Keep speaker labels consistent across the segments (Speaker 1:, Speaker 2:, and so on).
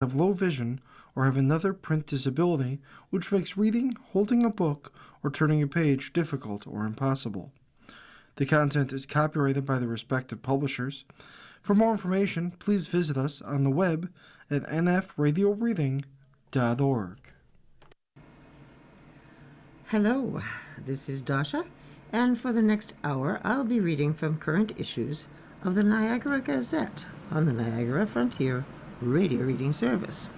Speaker 1: have low vision or have another print disability which makes reading, holding a book, or turning a page difficult or impossible. The content is copyrighted by the respective publishers. For more information, please visit us on the web at nfradioreading.org.
Speaker 2: Hello, this is Dasha, and for the next hour I'll be reading from current issues of the Niagara Gazette on the Niagara Frontier Radio Reading Service.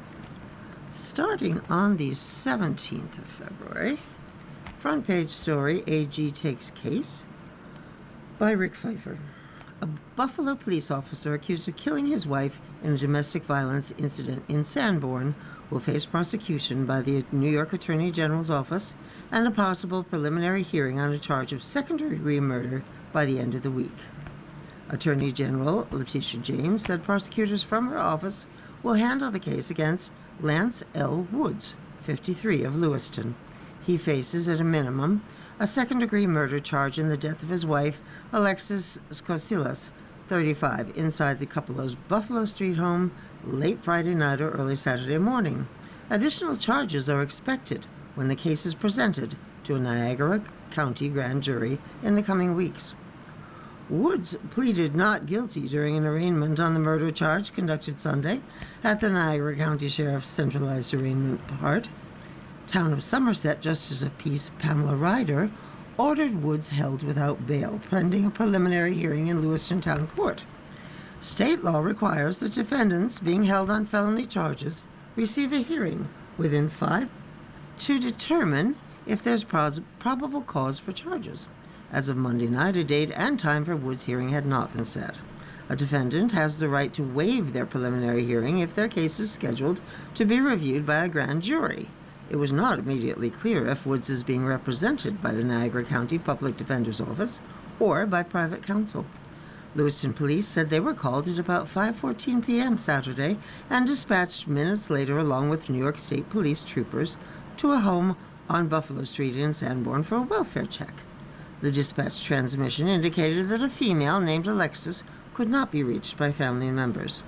Speaker 2: Starting on the 17th of February, front page story, AG Takes Case, by Rick Pfeiffer. A Buffalo police officer accused of killing his wife in a domestic violence incident in Sanborn will face prosecution by the New York Attorney General's office and a possible preliminary hearing on a charge of second-degree murder by the end of the week. Attorney General Letitia James said prosecutors from her office will handle the case against Lance L. Woods, 53, of Lewiston. He faces, at a minimum, a second-degree murder charge in the death of his wife, Alexis Skosilas, 35, inside the couple's Buffalo Street home late Friday night or early Saturday morning. Additional charges are expected when the case is presented to a Niagara County grand jury in the coming weeks. Woods pleaded not guilty during an arraignment on the murder charge conducted Sunday at the Niagara County Sheriff's Centralized Arraignment Part. Town of Somerset Justice of Peace Pamela Ryder ordered Woods held without bail, pending a preliminary hearing in Lewiston Town Court. State law requires that defendants being held on felony charges receive a hearing within 5 to determine if there's probable cause for charges. As of Monday night, a date and time for Woods' hearing had not been set. A defendant has the right to waive their preliminary hearing if their case is scheduled to be reviewed by a grand jury. It was not immediately clear if Woods is being represented by the Niagara County Public Defender's Office or by private counsel. Lewiston police said they were called at about 5:14 p.m. Saturday and dispatched minutes later along with New York State Police troopers to a home on Buffalo Street in Sanborn for a welfare check. The dispatch transmission indicated that a female named Alexis could not be reached by family members.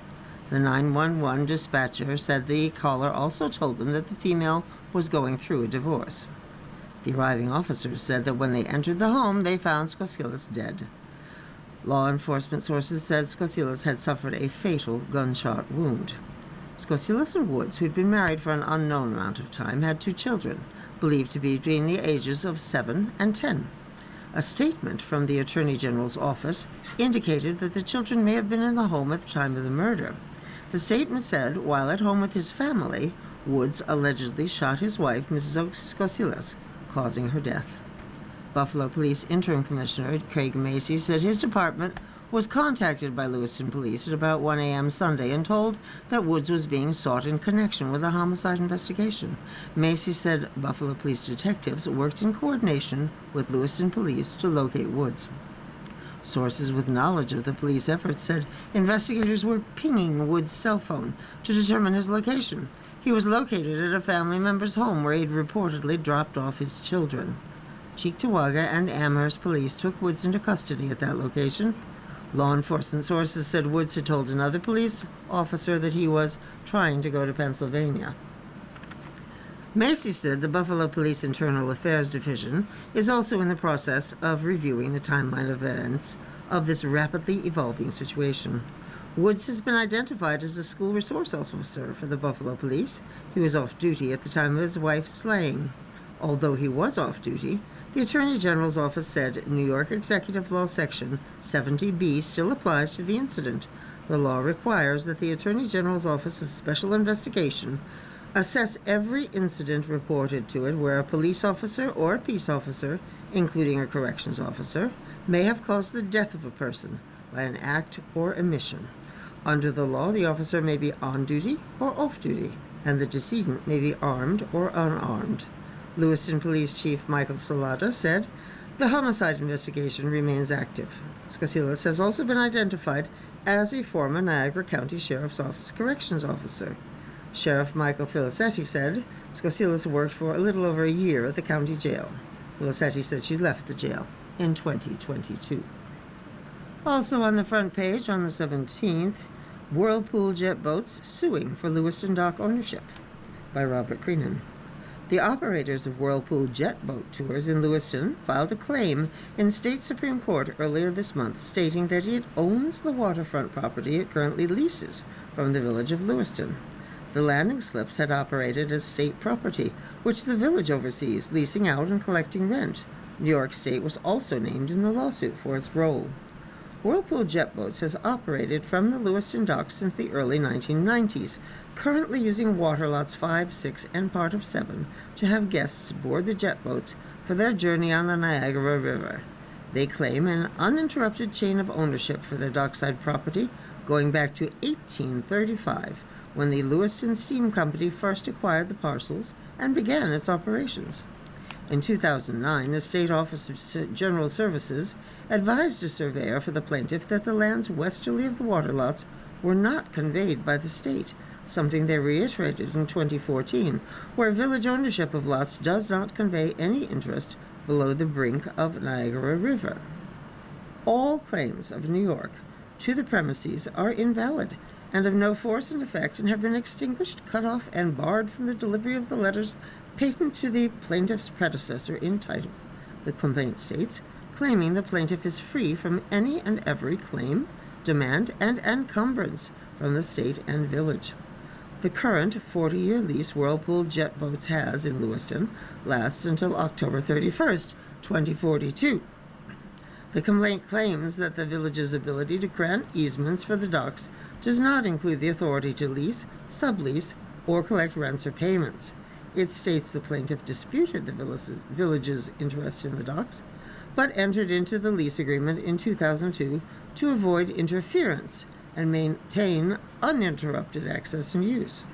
Speaker 2: The 911 dispatcher said the caller also told them that the female was going through a divorce. The arriving officers said that when they entered the home, they found Skosilas dead. Law enforcement sources said Skosilas had suffered a fatal gunshot wound. Skosilas and Woods, who'd been married for an unknown amount of time, had 2 children, believed to be between the ages of 7 and 10. A statement from the Attorney General's office indicated that the children may have been in the home at the time of the murder. The statement said, while at home with his family, Woods allegedly shot his wife, Mrs. Skosilas, causing her death. Buffalo Police Interim Commissioner Craig Macy said his department was contacted by Lewiston Police at about 1 a.m. Sunday and told that Woods was being sought in connection with a homicide investigation. Macy said Buffalo Police detectives worked in coordination with Lewiston Police to locate Woods. Sources with knowledge of the police efforts said investigators were pinging Woods' cell phone to determine his location. He was located at a family member's home where he'd reportedly dropped off his children. Cheektowaga and Amherst police took Woods into custody at that location. Law enforcement sources said Woods had told another police officer that he was trying to go to Pennsylvania. Macy said the Buffalo Police Internal Affairs Division is also in the process of reviewing the timeline of events of this rapidly evolving situation. Woods has been identified as a school resource officer for the Buffalo Police. He was off duty at the time of his wife's slaying. Although he was off duty, the Attorney General's office said New York Executive Law Section 70B still applies to the incident. The law requires that the Attorney General's Office of Special Investigation assess every incident reported to it where a police officer or a peace officer, including a corrections officer, may have caused the death of a person by an act or omission. Under the law, the officer may be on duty or off duty, and the decedent may be armed or unarmed. Lewiston Police Chief Michael Salata said the homicide investigation remains active. Skosilas has also been identified as a former Niagara County Sheriff's Office corrections officer. Sheriff Michael Filicetti said Skosilas worked for a little over a year at the county jail. Filicetti said she left the jail in 2022. Also on the front page on the 17th, Whirlpool Jet Boats Suing for Lewiston Dock Ownership by Robert Creenan. The operators of Whirlpool Jet Boat Tours in Lewiston filed a claim in state Supreme Court earlier this month stating that it owns the waterfront property it currently leases from the village of Lewiston. The landing slips had operated as state property, which the village oversees, leasing out and collecting rent. New York State was also named in the lawsuit for its role. Whirlpool Jet Boats has operated from the Lewiston docks since the early 1990s, currently using water lots 5, 6, and part of 7 to have guests board the jet boats for their journey on the Niagara River. They claim an uninterrupted chain of ownership for their dockside property going back to 1835, when the Lewiston Steam Company first acquired the parcels and began its operations. In 2009, the State Office of General Services advised a surveyor for the plaintiff that the lands westerly of the water lots were not conveyed by the state, something they reiterated in 2014, where village ownership of lots does not convey any interest below the brink of Niagara River. All claims of New York to the premises are invalid and of no force and effect, and have been extinguished, cut off, and barred from the delivery of the letters patent to the plaintiff's predecessor in title, the complaint states, claiming the plaintiff is free from any and every claim, demand, and encumbrance from the state and village. The current 40-year lease Whirlpool Jet Boats has in Lewiston lasts until October 31st, 2042. The complaint claims that the village's ability to grant easements for the docks does not include the authority to lease, sublease, or collect rents or payments. It states the plaintiff disputed the village's interest in the docks, but entered into the lease agreement in 2002 to avoid interference and maintain uninterrupted access and use.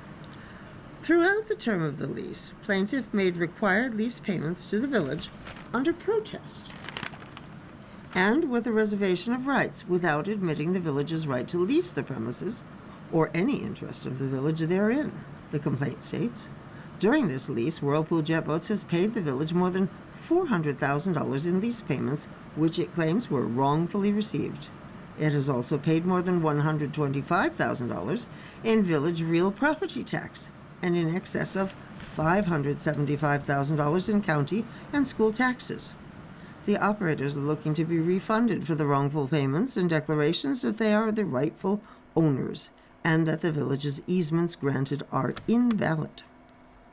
Speaker 2: Throughout the term of the lease, plaintiff made required lease payments to the village under protest and with a reservation of rights without admitting the village's right to lease the premises or any interest of the village therein, the complaint states. During this lease, Whirlpool Jet Boats has paid the village more than $400,000 in lease payments, which it claims were wrongfully received. It has also paid more than $125,000 in village real property tax and in excess of $575,000 in county and school taxes. The operators are looking to be refunded for the wrongful payments and declarations that they are the rightful owners and that the village's easements granted are invalid.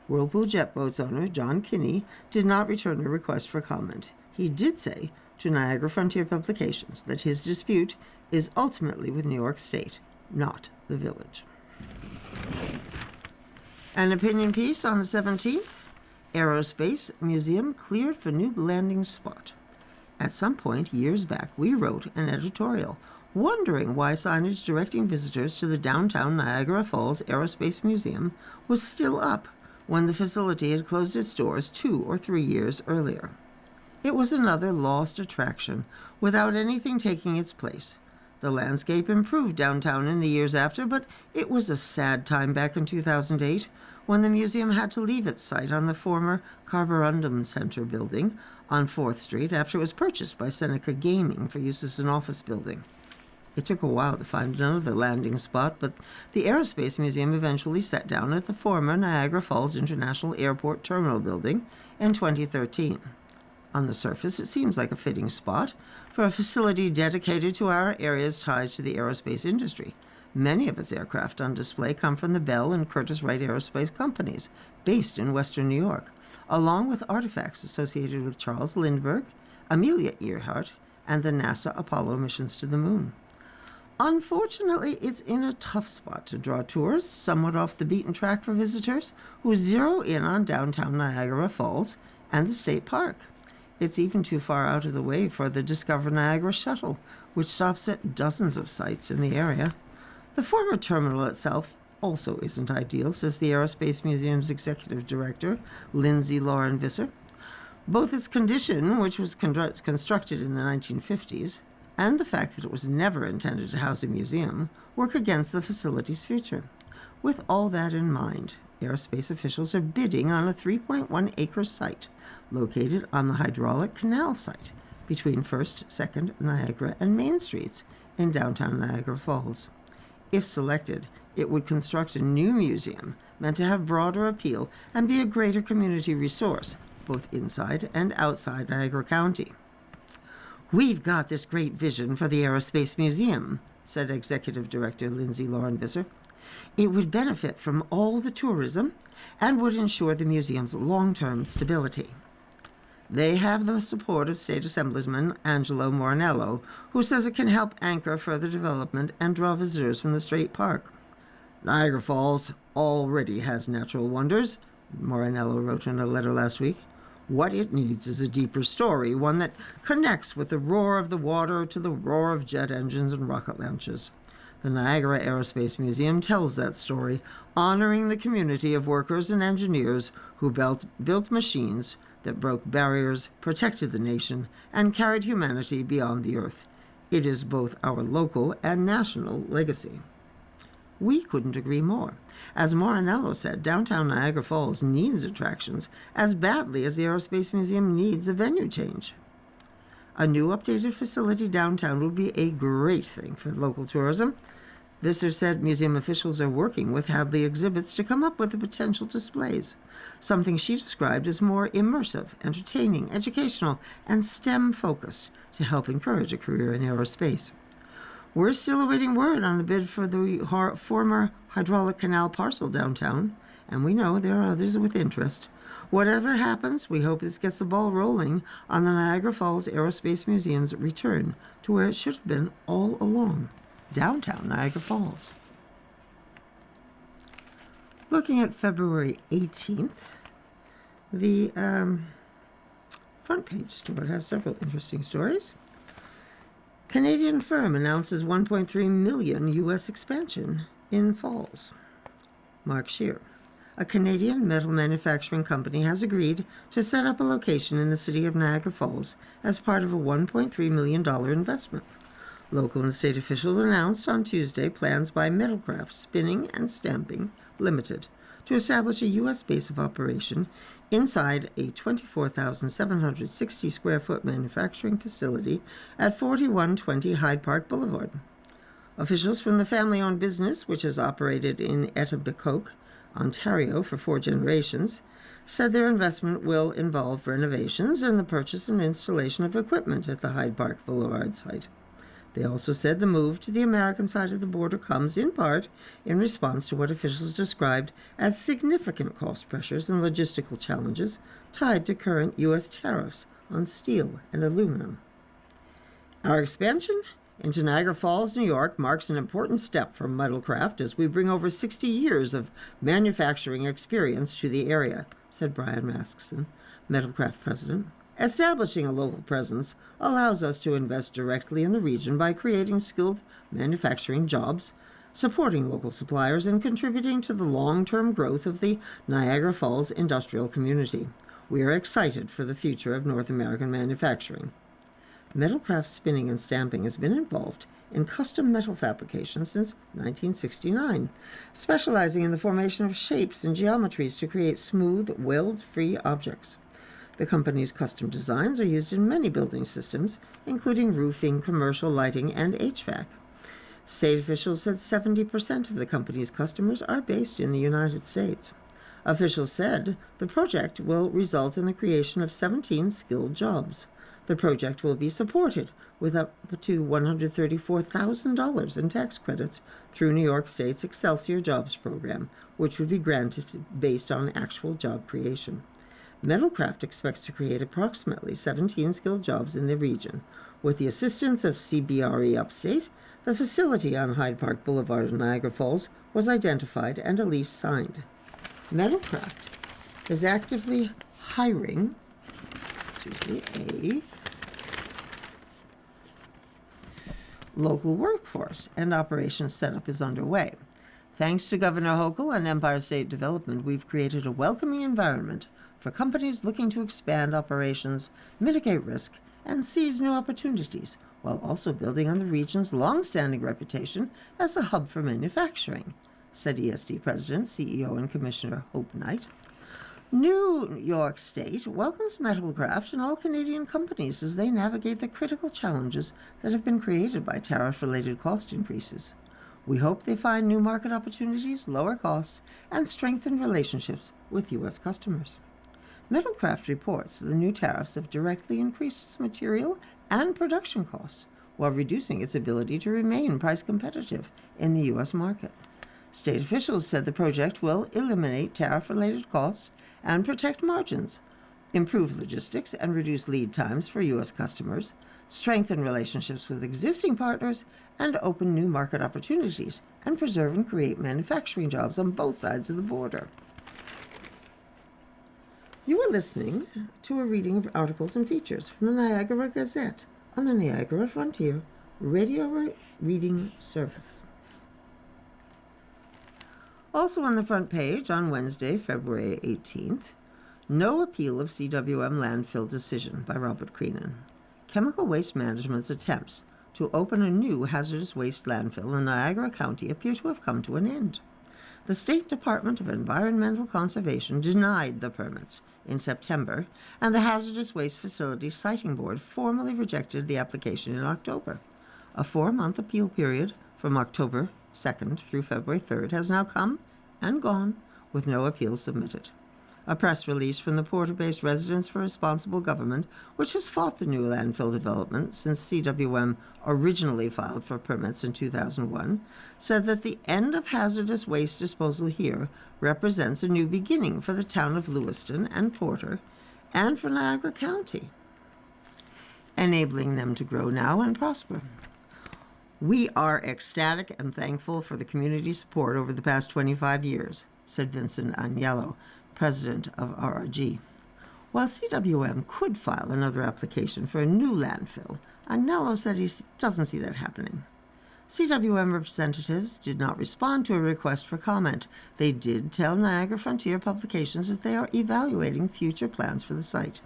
Speaker 2: Whirlpool Jet Boats owner John Kinney did not return a request for comment. He did say to Niagara Frontier Publications that his dispute is ultimately with New York State, not the village. An opinion piece on the 17th, Aerospace Museum cleared for new landing spot. At some point, years back, we wrote an editorial wondering why signage directing visitors to the downtown Niagara Falls Aerospace Museum was still up when the facility had closed its doors 2 or 3 years earlier. It was another lost attraction without anything taking its place. The landscape improved downtown in the years after, but it was a sad time back in 2008 when the museum had to leave its site on the former Carborundum Center building on 4th Street after it was purchased by Seneca Gaming for use as an office building. It took a while to find another landing spot, but the Aerospace Museum eventually sat down at the former Niagara Falls International Airport Terminal building in 2013. On the surface, it seems like a fitting spot for a facility dedicated to our area's ties to the aerospace industry. Many of its aircraft on display come from the Bell and Curtiss-Wright Aerospace companies, based in western New York, along with artifacts associated with Charles Lindbergh, Amelia Earhart, and the NASA Apollo missions to the moon. Unfortunately, it's in a tough spot to draw tourists, somewhat off the beaten track for visitors who zero in on downtown Niagara Falls and the state park. It's even too far out of the way for the Discover Niagara shuttle, which stops at dozens of sites in the area. The former terminal itself also isn't ideal, says the Aerospace Museum's executive director, Lindsay Lauren Visser. Both its condition, which was constructed in the 1950s, and the fact that it was never intended to house a museum, work against the facility's future. With all that in mind, aerospace officials are bidding on a 3.1-acre site located on the hydraulic canal site between 1st, 2nd, Niagara, and Main Streets in downtown Niagara Falls. If selected, it would construct a new museum meant to have broader appeal and be a greater community resource, both inside and outside Niagara County. "We've got this great vision for the Aerospace Museum," said Executive Director Lindsay Lauren-Visser. "It would benefit from all the tourism and would ensure the museum's long-term stability." They have the support of State Assemblyman Angelo Morinello, who says it can help anchor further development and draw visitors from the State Park. "Niagara Falls already has natural wonders," Morinello wrote in a letter last week. "What it needs is a deeper story, one that connects with the roar of the water to the roar of jet engines and rocket launches. The Niagara Aerospace Museum tells that story, honoring the community of workers and engineers who built machines that broke barriers, protected the nation, and carried humanity beyond the earth. It is both our local and national legacy." We couldn't agree more. As Morinello said, downtown Niagara Falls needs attractions as badly as the Aerospace Museum needs a venue change. A new updated facility downtown would be a great thing for local tourism. Visser said museum officials are working with Hadley Exhibits to come up with the potential displays, something she described as more immersive, entertaining, educational, and STEM-focused to help encourage a career in aerospace. We're still awaiting word on the bid for the former hydraulic canal parcel downtown, and we know there are others with interest. Whatever happens, we hope this gets the ball rolling on the Niagara Falls Aerospace Museum's return to where it should have been all along, downtown Niagara Falls. Looking at February 18th, the front page story has several interesting stories. Canadian firm announces $1.3 million U.S. expansion in Falls. Mark Shear. A Canadian metal manufacturing company has agreed to set up a location in the city of Niagara Falls as part of a $1.3 million investment. Local and state officials announced on Tuesday plans by Metalcraft Spinning and Stamping Limited to establish a U.S. base of operation inside a 24,760 square foot manufacturing facility at 4120 Hyde Park Boulevard. Officials from the family-owned business, which has operated in Etobicoke, Ontario for 4 generations, said their investment will involve renovations and the purchase and installation of equipment at the Hyde Park Boulevard site. They also said the move to the American side of the border comes in part in response to what officials described as significant cost pressures and logistical challenges tied to current U.S. tariffs on steel and aluminum. Our expansion into Niagara Falls, New York marks an important step for Metalcraft as we bring over 60 years of manufacturing experience to the area, said Brian Maskson, Metalcraft president. Establishing a local presence allows us to invest directly in the region by creating skilled manufacturing jobs, supporting local suppliers, and contributing to the long-term growth of the Niagara Falls industrial community. We are excited for the future of North American manufacturing. Metalcraft Spinning and Stamping has been involved in custom metal fabrication since 1969, specializing in the formation of shapes and geometries to create smooth, weld-free objects. The company's custom designs are used in many building systems, including roofing, commercial lighting, and HVAC. State officials said 70% of the company's customers are based in the United States. Officials said the project will result in the creation of 17 skilled jobs. The project will be supported with up to $134,000 in tax credits through New York State's Excelsior Jobs program, which would be granted based on actual job creation. Metalcraft expects to create approximately 17 skilled jobs in the region. With the assistance of CBRE Upstate, the facility on Hyde Park Boulevard in Niagara Falls was identified and a lease signed. Metalcraft is actively hiring a local workforce, and operations setup is underway. Thanks to Governor Hochul and Empire State Development, we've created a welcoming environment for companies looking to expand operations, mitigate risk, and seize new opportunities, while also building on the region's long-standing reputation as a hub for manufacturing, said ESD President, CEO, and Commissioner Hope Knight. New York State welcomes Metalcraft and all Canadian companies as they navigate the critical challenges that have been created by tariff-related cost increases. We hope they find new market opportunities, lower costs, and strengthen relationships with U.S. customers. Middlecraft reports the new tariffs have directly increased its material and production costs while reducing its ability to remain price competitive in the U.S. market. State officials said the project will eliminate tariff-related costs and protect margins, improve logistics and reduce lead times for U.S. customers, strengthen relationships with existing partners, and open new market opportunities, and preserve and create manufacturing jobs on both sides of the border. You are listening to a reading of articles and features from the Niagara Gazette on the Niagara Frontier Radio Reading Service. Also on the front page on Wednesday, February 18th, No Appeal of CWM Landfill Decision by Robert Creenan. Chemical Waste Management's attempts to open a new hazardous waste landfill in Niagara County appear to have come to an end. The State Department of Environmental Conservation denied the permits in September, and the Hazardous Waste Facility Siting Board formally rejected the application in October. A 4-month appeal period from October 2nd through February 3rd has now come and gone with no appeals submitted. A press release from the Porter-based Residents for Responsible Government, which has fought the new landfill development since CWM originally filed for permits in 2001, said that the end of hazardous waste disposal here represents a new beginning for the town of Lewiston and Porter and for Niagara County, enabling them to grow now and prosper. We are ecstatic and thankful for the community support over the past 25 years, said Vincent Agnello, president of RRG. While CWM could file another application for a new landfill, Agnello said he doesn't see that happening. CWM representatives did not respond to a request for comment. They did tell Niagara Frontier Publications that they are evaluating future plans for the site.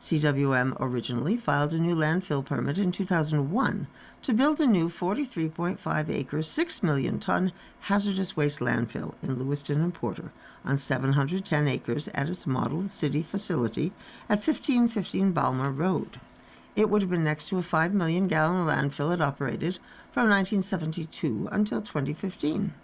Speaker 2: CWM originally filed a new landfill permit in 2001 to build a new 43.5-acre, 6 million ton hazardous waste landfill in Lewiston and Porter on 710 acres at its model city facility at 1515 Balmer Road. It would have been next to a 5 million gallon landfill it operated from 1972 until 2015.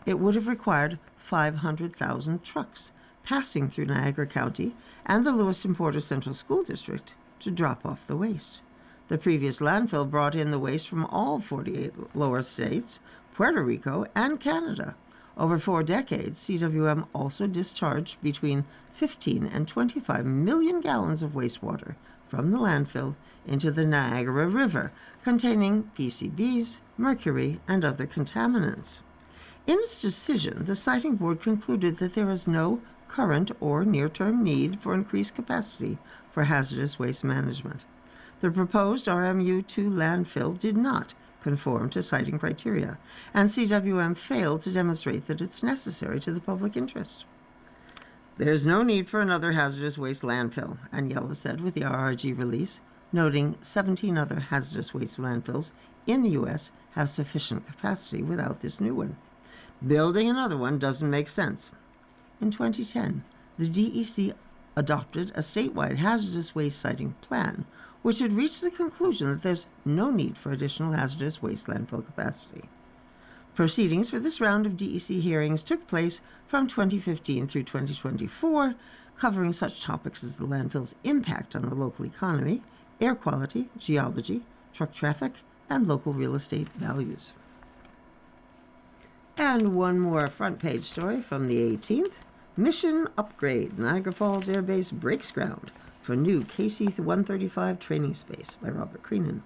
Speaker 2: It would have required 500,000 trucks passing through Niagara County and the Lewiston-Porter Central School District to drop off the waste. The previous landfill brought in the waste from all 48 lower states, Puerto Rico, and Canada. Over 4 decades, CWM also discharged between 15 and 25 million gallons of wastewater from the landfill into the Niagara River, containing PCBs, mercury, and other contaminants. In its decision, the Siting Board concluded that there is no current or near-term need for increased capacity for hazardous waste management. The proposed RMU2 landfill did not conform to siting criteria, and CWM failed to demonstrate that it's necessary to the public interest. There's no need for another hazardous waste landfill, Agnello said with the RRG release, noting 17 other hazardous waste landfills in the U.S. have sufficient capacity without this new one. Building another one doesn't make sense. In 2010, the DEC adopted a statewide hazardous waste siting plan, which had reached the conclusion that there's no need for additional hazardous waste landfill capacity. Proceedings for this round of DEC hearings took place from 2015 through 2024, covering such topics as the landfill's impact on the local economy, air quality, geology, truck traffic, and local real estate values. And one more front page story from the 18th. Mission upgrade. Niagara Falls Air Base breaks ground for new KC-135 training space by Robert Creenan.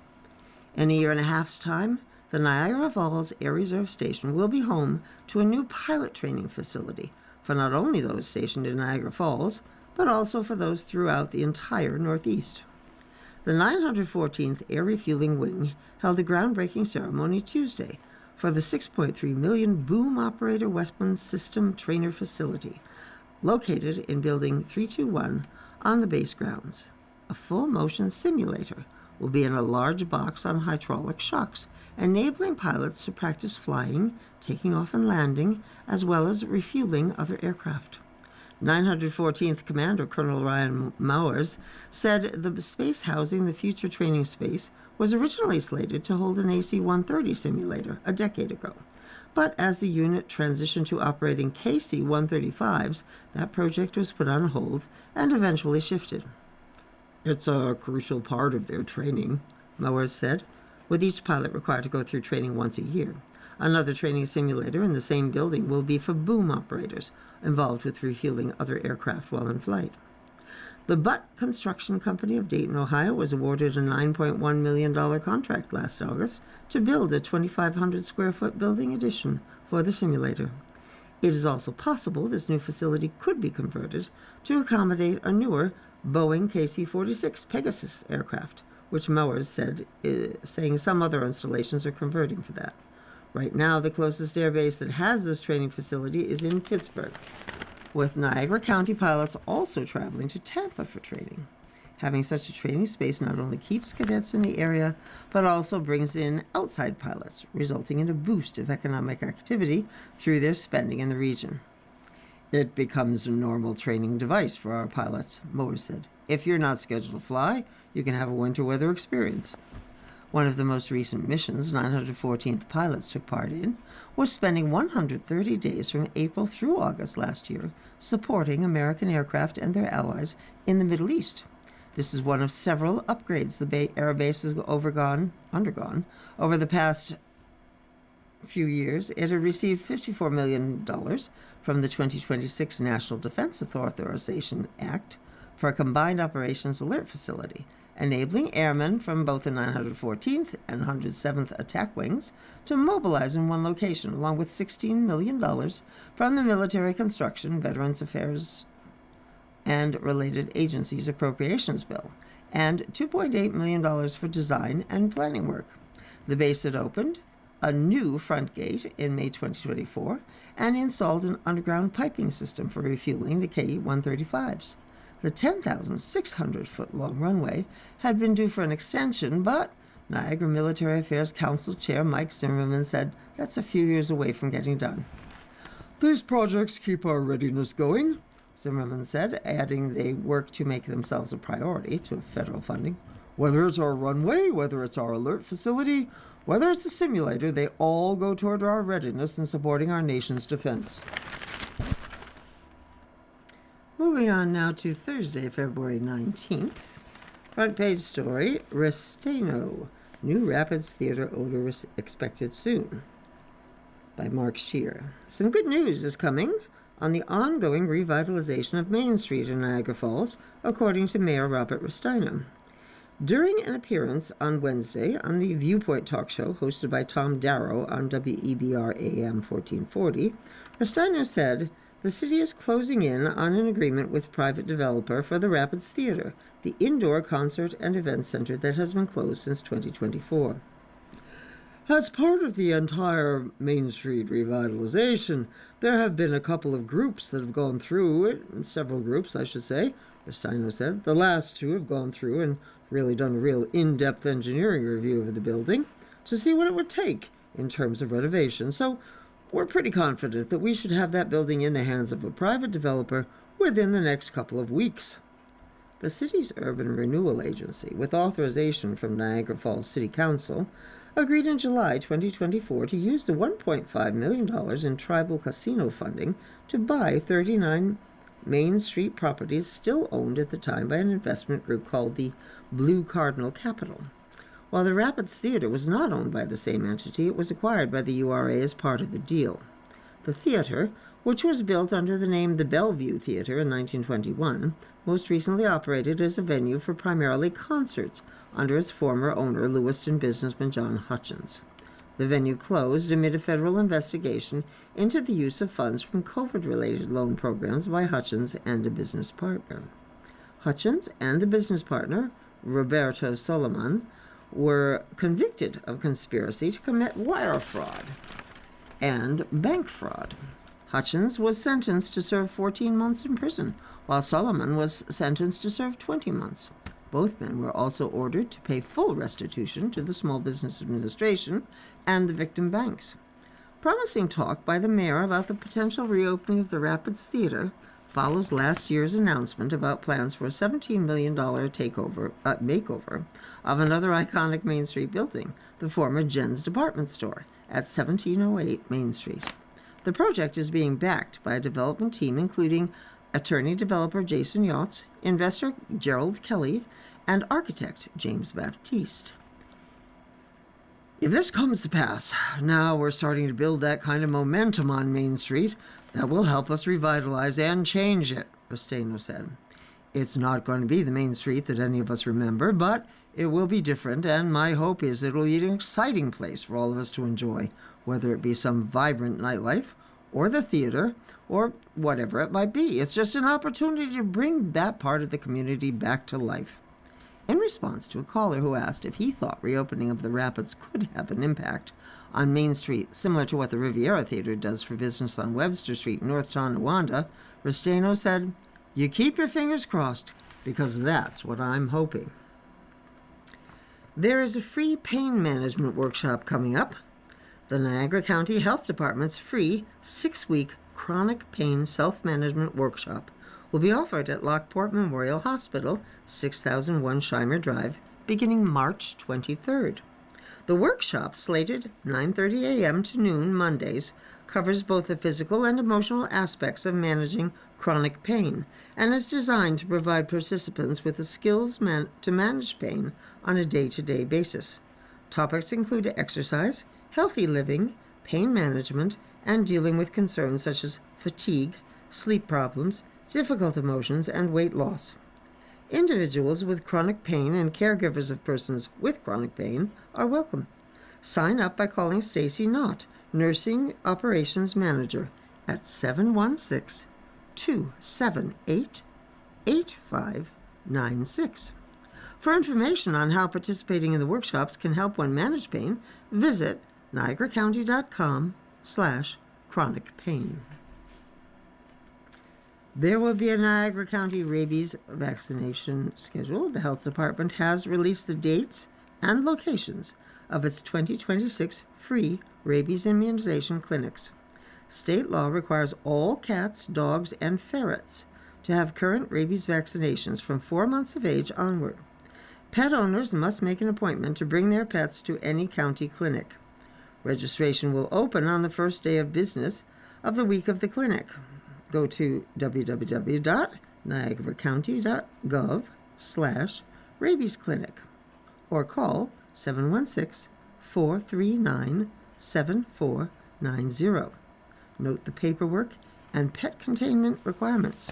Speaker 2: In a year and a half's time, the Niagara Falls Air Reserve Station will be home to a new pilot training facility for not only those stationed in Niagara Falls, but also for those throughout the entire Northeast. The 914th Air Refueling Wing held a groundbreaking ceremony Tuesday for the $6.3 million boom operator weapons system trainer facility, located in Building 321 on the base grounds. A full-motion simulator will be in a large box on hydraulic shocks, enabling pilots to practice flying, taking off and landing, as well as refueling other aircraft. 914th Commander Colonel Ryan Mowers said the space housing the future training space was originally slated to hold an AC-130 simulator a decade ago, But as the unit transitioned to operating KC-135s, that project was put on hold and eventually shifted. It's a crucial part of their training, Mowers said, with each pilot required to go through training once a year. Another training simulator in the same building will be for boom operators involved with refueling other aircraft while in flight. The Butt Construction Company of Dayton, Ohio, was awarded a $9.1 million contract last August to build a 2,500 square foot building addition for the simulator. It is also possible this new facility could be converted to accommodate a newer Boeing KC-46 Pegasus aircraft, which Mowers said, saying some other installations are converting for that. Right now, the closest airbase that has this training facility is in Pittsburgh, with Niagara County pilots also traveling to Tampa for training. Having such a training space not only keeps cadets in the area, but also brings in outside pilots, resulting in a boost of economic activity through their spending in the region. It becomes a normal training device for our pilots, Mowers said. If you're not scheduled to fly, you can have a winter weather experience. One of the most recent missions 914th pilots took part in was spending 130 days from April through August last year supporting American aircraft and their allies in the Middle East. This is one of several upgrades the Air Base has undergone over the past few years. It had received $54 million from the 2026 National Defense Authorization Act for a combined operations alert facility, enabling airmen from both the 914th and 107th Attack Wings to mobilize in one location, along with $16 million from the Military Construction, Veterans Affairs, and Related Agencies Appropriations Bill, and $2.8 million for design and planning work. The base had opened a new front gate in May 2024 and installed an underground piping system for refueling the K-135s. The 10,600-foot-long runway had been due for an extension, but Niagara Military Affairs Council Chair Mike Zimmerman said that's a few years away from getting done. "These projects keep our readiness going," Zimmerman said, adding they work to make themselves a priority to federal funding. "Whether it's our runway, whether it's our alert facility, whether it's a simulator, they all go toward our readiness in supporting our nation's defense." Moving on now to Thursday, February 19th. Front page story, Restaino, new Rapids Theater odor expected soon, by Mark Shear. Some good news is coming on the ongoing revitalization of Main Street in Niagara Falls, according to Mayor Robert Restaino. During an appearance on Wednesday on the Viewpoint talk show hosted by Tom Darrow on WEBR AM 1440, Restaino said, "The city is closing in on an agreement with private developer for the Rapids Theater, the indoor concert and event center that has been closed since 2024. As part of the entire Main Street revitalization, there have been a couple of groups that have gone through it, several groups, I should say," Restaino said. "The last two have gone through and really done a real in-depth engineering review of the building to see what it would take in terms of renovation. So we're pretty confident that we should have that building in the hands of a private developer within the next couple of weeks." The city's Urban Renewal Agency, with authorization from Niagara Falls City Council, agreed in July 2024 to use the $1.5 million in tribal casino funding to buy 39 Main Street properties still owned at the time by an investment group called the Blue Cardinal Capital. While the Rapids Theater was not owned by the same entity, it was acquired by the URA as part of the deal. The theater, which was built under the name the Bellevue Theater in 1921, most recently operated as a venue for primarily concerts under its former owner, Lewiston businessman John Hutchins. The venue closed amid a federal investigation into the use of funds from COVID-related loan programs by Hutchins and a business partner. Hutchins and the business partner, Roberto Solomon, were convicted of conspiracy to commit wire fraud and bank fraud. Hutchins was sentenced to serve 14 months in prison, while Solomon was sentenced to serve 20 months. Both men were also ordered to pay full restitution to the Small Business Administration and the victim banks. Promising talk by the mayor about the potential reopening of the Rapids Theater follows last year's announcement about plans for a $17 million makeover of another iconic Main Street building, the former Jen's department store, at 1708 Main Street. The project is being backed by a development team including attorney-developer Jason Yachts, investor Gerald Kelly, and architect James Baptiste. If this comes to pass, now we're starting to build that kind of momentum on Main Street that will help us revitalize and change it, Restaino said. It's not going to be the Main Street that any of us remember, but it will be different, and my hope is it'll be an exciting place for all of us to enjoy, whether it be some vibrant nightlife, or the theater, or whatever it might be. It's just an opportunity to bring that part of the community back to life. In response to a caller who asked if he thought reopening of the Rapids could have an impact on Main Street, similar to what the Riviera Theater does for business on Webster Street, North Tonawanda, Restaino said, "You keep your fingers crossed, because that's what I'm hoping." There is a free pain management workshop coming up. The Niagara County Health Department's free 6-week chronic pain self-management workshop will be offered at Lockport Memorial Hospital, 6001 Shimer Drive, beginning March 23rd. The workshop, slated 9:30 a.m. to noon Mondays, covers both the physical and emotional aspects of managing chronic pain and is designed to provide participants with the skills to manage pain on a day-to-day basis. Topics include exercise, healthy living, pain management, and dealing with concerns such as fatigue, sleep problems, difficult emotions, and weight loss. Individuals with chronic pain and caregivers of persons with chronic pain are welcome. Sign up by calling Stacy Knott, Nursing Operations Manager, at 716-278-8596. For information on how participating in the workshops can help one manage pain, visit niagaracounty.com/chronic pain. There will be a Niagara County rabies vaccination schedule. The health department has released the dates and locations of its 2026 free rabies immunization clinics. State law requires all cats, dogs, and ferrets to have current rabies vaccinations from 4 months of age onward. Pet owners must make an appointment to bring their pets to any county clinic. Registration will open on the first day of business of the week of the clinic. Go to www.niagaracounty.gov/rabies clinic or call 716-439-7490. Note the paperwork and pet containment requirements.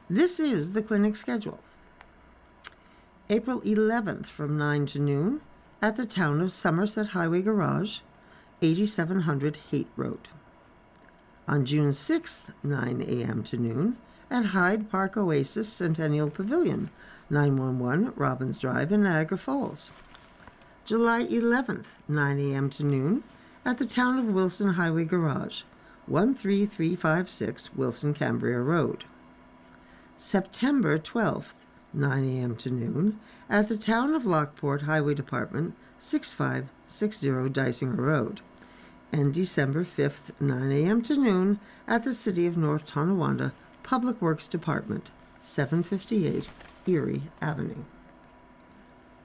Speaker 2: This is the clinic schedule. April 11th from 9 to noon at the Town of Somerset Highway Garage, 8700 Haight Road. On June 6th, 9 a.m. to noon, at Hyde Park Oasis Centennial Pavilion, 911 Robbins Drive in Niagara Falls. July 11th, 9 a.m. to noon, at the Town of Wilson Highway Garage, 13356 Wilson Cambria Road. September 12th, 9 a.m. to noon, at the Town of Lockport Highway Department, 6560 Dysinger Road. And December 5th, 9 a.m. to noon, at the City of North Tonawanda Public Works Department, 758 Erie Avenue.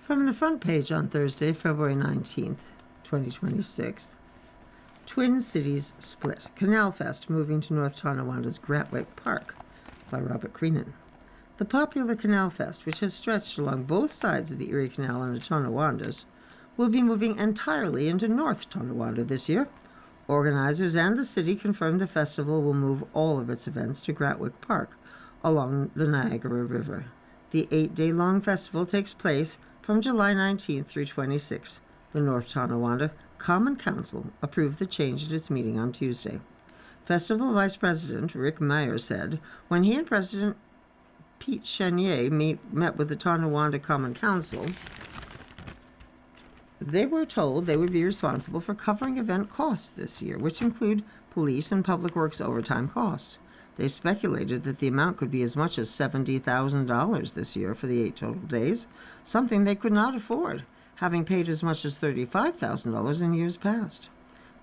Speaker 2: From the front page on Thursday, February 19th, 2026, Twin Cities Split. Canal Fest moving to North Tonawanda's Gratwick Park, by Robert Creenan. The popular Canal Fest, which has stretched along both sides of the Erie Canal and the Tonawandas, will be moving entirely into North Tonawanda this year. Organizers and the city confirmed the festival will move all of its events to Gratwick Park along the Niagara River. The 8-day-long festival takes place from July 19th through 26th. The North Tonawanda Common Council approved the change at its meeting on Tuesday. Festival Vice President Rick Meyer said when he and President Pete Chenier met with the Tonawanda Common Council, they were told they would be responsible for covering event costs this year, which include police and public works overtime costs. They speculated that the amount could be as much as $70,000 this year for the 8 total days, something they could not afford, having paid as much as $35,000 in years past.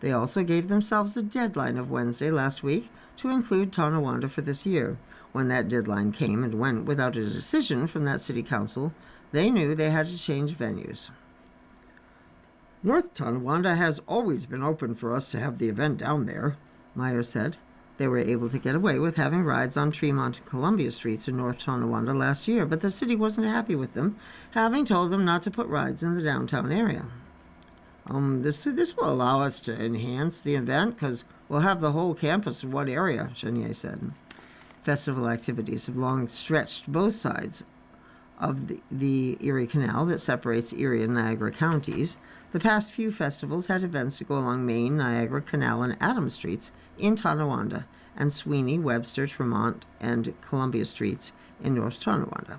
Speaker 2: They also gave themselves a deadline of Wednesday last week to include Tonawanda for this year. When that deadline came and went without a decision from that city council, they knew they had to change venues. North Tonawanda has always been open for us to have the event down there, Meyer said. They were able to get away with having rides on Tremont and Columbia Streets in North Tonawanda last year, but the city wasn't happy with them, having told them not to put rides in the downtown area. This will allow us to enhance the event because we'll have the whole campus in one area, Chenier said. Festival activities have long stretched both sides of the Erie Canal that separates Erie and Niagara counties. The past few festivals had events to go along Main, Niagara, Canal, and Adams Streets in Tonawanda, and Sweeney, Webster, Tremont, and Columbia Streets in North Tonawanda.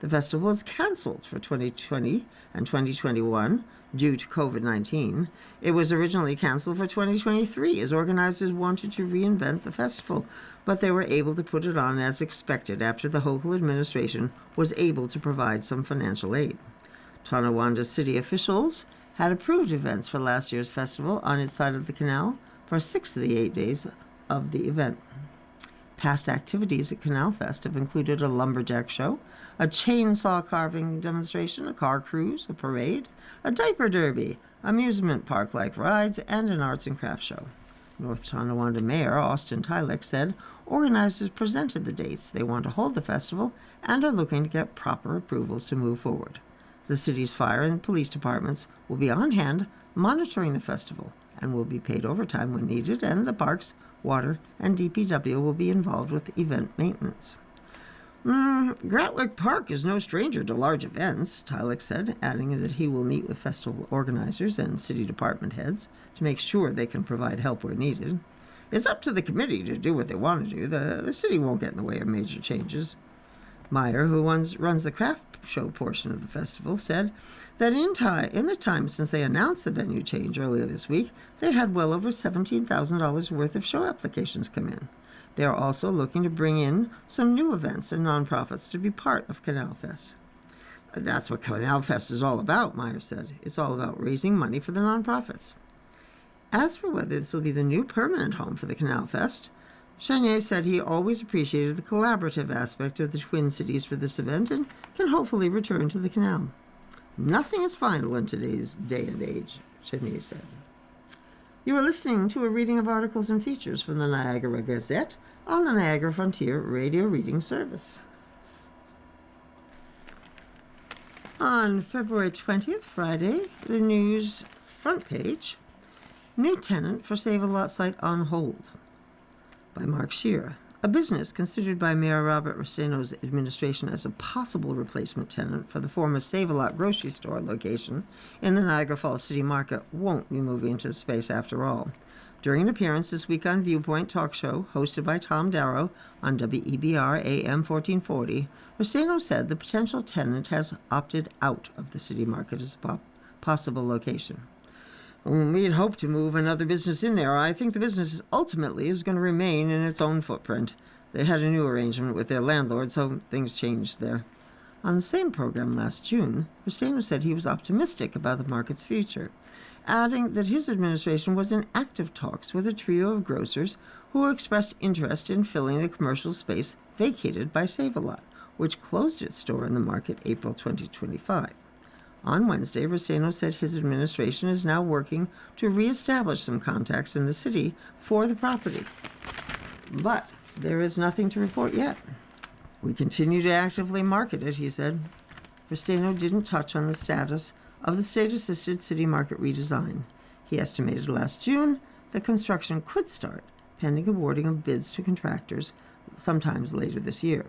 Speaker 2: The festival was canceled for 2020 and 2021 due to COVID-19. It was originally canceled for 2023 as organizers wanted to reinvent the festival, but they were able to put it on as expected after the local administration was able to provide some financial aid. Tonawanda city officials had approved events for last year's festival on its side of the canal for 6 of the 8 days of the event. Past activities at Canal Fest have included a lumberjack show, a chainsaw carving demonstration, a car cruise, a parade, a diaper derby, amusement park-like rides, and an arts and crafts show. North Tonawanda Mayor Austin Tylek said organizers presented the dates they want to hold the festival and are looking to get proper approvals to move forward. The city's fire and police departments will be on hand monitoring the festival and will be paid overtime when needed, and the parks, water, and DPW will be involved with event maintenance. Gratwick Park is no stranger to large events, Tylek said, adding that he will meet with festival organizers and city department heads to make sure they can provide help where needed. It's up to the committee to do what they want to do. The city won't get in the way of major changes. Meyer, who runs the craft show portion of the festival, said that in the time since they announced the venue change earlier this week, they had well over $17,000 worth of show applications come in. They are also looking to bring in some new events and nonprofits to be part of Canal Fest. That's what Canal Fest is all about, Meyer said. It's all about raising money for the nonprofits. As for whether this will be the new permanent home for the Canal Fest, Chenier said he always appreciated the collaborative aspect of the Twin Cities for this event and can hopefully return to the canal. Nothing is final in today's day and age, Chenier said. You are listening to a reading of articles and features from the Niagara Gazette on the Niagara Frontier Radio Reading Service. On February 20th, Friday, the news front page, new tenant for Save-A-Lot site on hold, by Mark Shear. A business considered by Mayor Robert Restaino's administration as a possible replacement tenant for the former Save-A-Lot grocery store location in the Niagara Falls City Market won't be moving into the space after all. During an appearance this week on Viewpoint talk show hosted by Tom Darrow on WEBR AM 1440, Restaino said the potential tenant has opted out of the city market as a possible location. We had hoped to move another business in there. I think the business ultimately is going to remain in its own footprint. They had a new arrangement with their landlord, so things changed there. On the same program last June, Restaino said he was optimistic about the market's future, adding that his administration was in active talks with a trio of grocers who expressed interest in filling the commercial space vacated by Save-A-Lot, which closed its store in the market April 2025. On Wednesday, Restaino said his administration is now working to reestablish some contacts in the city for the property. But there is nothing to report yet. We continue to actively market it, he said. Restaino didn't touch on the status of the state-assisted city market redesign. He estimated last June that construction could start, pending awarding of bids to contractors sometimes later this year.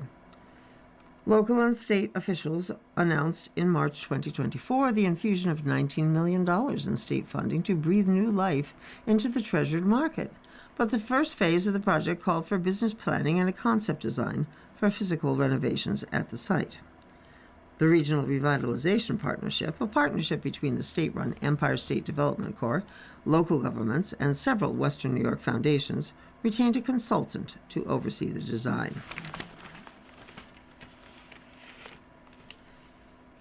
Speaker 2: Local and state officials announced in March 2024 the infusion of $19 million in state funding to breathe new life into the treasured market. But the first phase of the project called for business planning and a concept design for physical renovations at the site. The Regional Revitalization Partnership, a partnership between the state-run Empire State Development Corps, local governments, and several Western New York foundations, retained a consultant to oversee the design.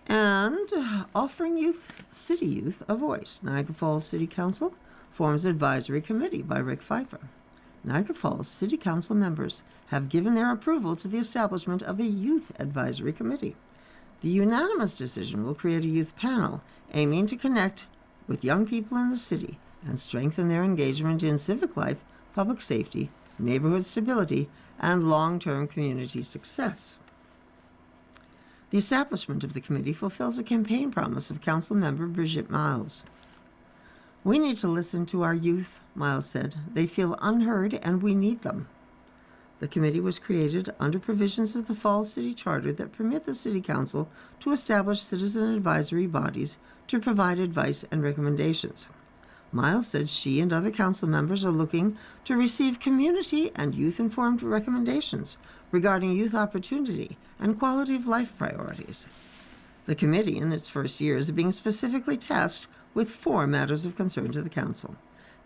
Speaker 2: And offering city youth a voice, Niagara Falls City Council forms advisory committee by Rick Pfeiffer. Niagara Falls City Council members have given their approval to the establishment of a youth advisory committee. The unanimous decision will create a youth panel aiming to connect with young people in the city and strengthen their engagement in civic life, public safety, neighborhood stability, and long-term community success. The establishment of the committee fulfills a campaign promise of Council Member Brigitte Miles. "We need to listen to our youth," Miles said. "They feel unheard and we need them." The committee was created under provisions of the Falls City Charter that permit the City Council to establish citizen advisory bodies to provide advice and recommendations. Miles said she and other council members are looking to receive community and youth-informed recommendations regarding youth opportunity and quality of life priorities. The committee, in its first year, is being specifically tasked with 4 matters of concern to the council.